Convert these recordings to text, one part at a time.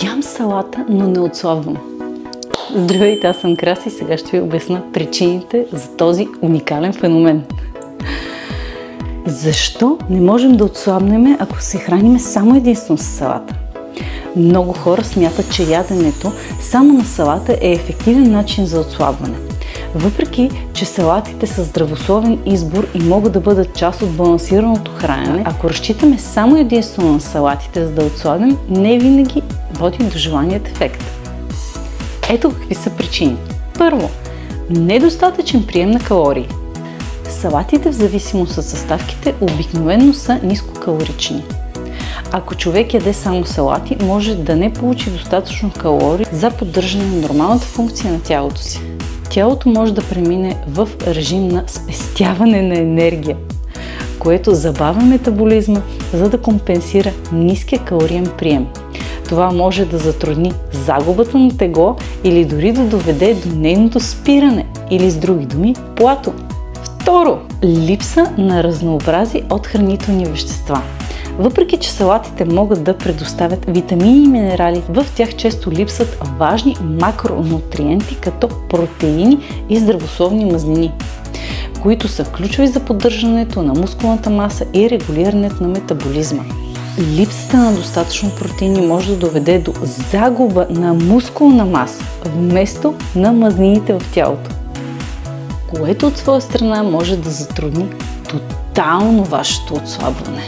Ям салата, но не отслабвам. Здравейте, аз съм Краси и сега ще ви обясня причините за този уникален феномен. Защо не можем да отслабнем, ако се храним само единствено с салата? Много хора смятат, че яденето само на салата е ефективен начин за отслабване. Въпреки че салатите са здравословен избор и могат да бъдат част от балансираното хранене, ако разчитаме само единствено на салатите, за да отслабим, не винаги води до желаният ефект. Ето какви са причини. Първо, недостатъчен прием на калории. Салатите, в зависимост от съставките, обикновено са нискокалорични. Ако човек яде само салати, може да не получи достатъчно калории за поддържане на нормалната функция на тялото си. Тялото може да премине в режим на спестяване на енергия, което забавя метаболизма, за да компенсира ниския калориен прием. Това може да затрудни загубата на тегло или дори да доведе до нейното спиране, или с други думи – плато. Второ, липса на разнообразие от хранителни вещества. Въпреки че салатите могат да предоставят витамини и минерали, в тях често липсват важни макронутриенти като протеини и здравословни мазнини, които са ключови за поддържането на мускулната маса и регулирането на метаболизма. Липсата на достатъчно протеини може да доведе до загуба на мускулна маса вместо на мазнините в тялото, което от своя страна може да затрудни тотално вашето отслабване.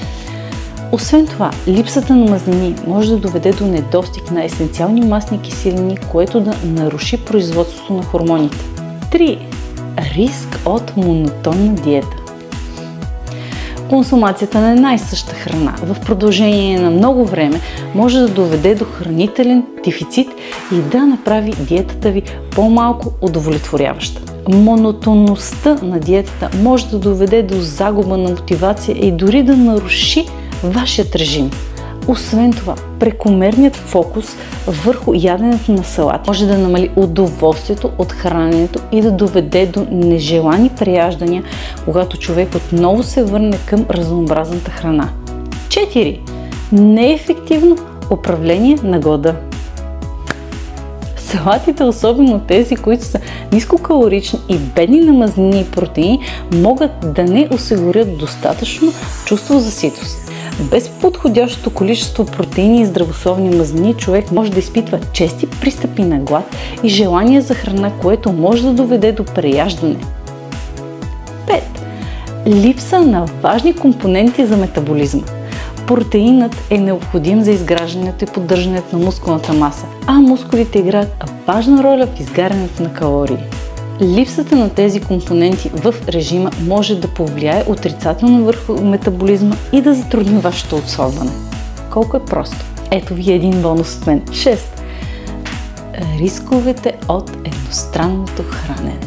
Освен това, липсата на мазнини може да доведе до недостиг на есенциални масни киселини, което да наруши производството на хормоните. 3. Риск от монотонна диета. Консумацията на една и съща храна в продължение на много време може да доведе до хранителен дефицит и да направи диетата ви по-малко удовлетворяваща. Монотонността на диетата може да доведе до загуба на мотивация и дори да наруши вашият режим. Освен това, прекомерният фокус върху яденето на салати може да намали удоволствието от храненето и да доведе до нежелани преяждания, когато човек отново се върне към разнообразната храна. 4. Неефективно управление на глада. Салатите, особено тези, които са нискокалорични и бедни на мазнини и протеини, могат да не осигурят достатъчно чувство за ситост. Без подходящото количество протеини и здравословни мазнини човек може да изпитва чести пристъпи на глад и желание за храна, което може да доведе до преяждане. 5. Липса на важни компоненти за метаболизма. Протеинът е необходим за изграждането и поддържането на мускулната маса, а мускулите играят важна роля в изгарянето на калории. Липсата на тези компоненти в режима може да повлияе отрицателно върху метаболизма и да затрудни вашето отслабване. Колко е просто! Ето ви един бонус от мен. 6. Рисковете от едностранното хранене.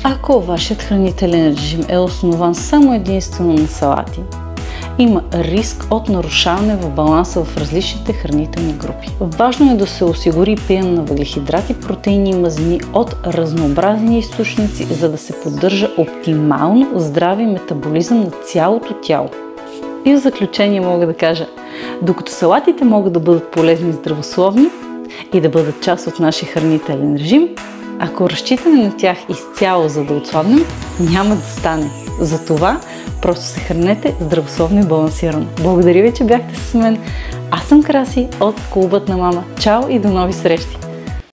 Ако вашият хранителен режим е основан само единствено на салати, има риск от нарушаване в баланса в различните хранителни групи. Важно е да се осигури прием на въглехидрати, протеини и мазнини от разнообразни източници, за да се поддържа оптимално здрави метаболизъм на цялото тяло. И в заключение мога да кажа, докато салатите могат да бъдат полезни и здравословни и да бъдат част от нашия хранителен режим, ако разчитаме на тях изцяло за да отслабнем, няма да стане. Затова просто се хранете здравословно и балансирано. Благодаря ви, че бяхте с мен. Аз съм Краси от Клубът на мама. Чао и до нови срещи!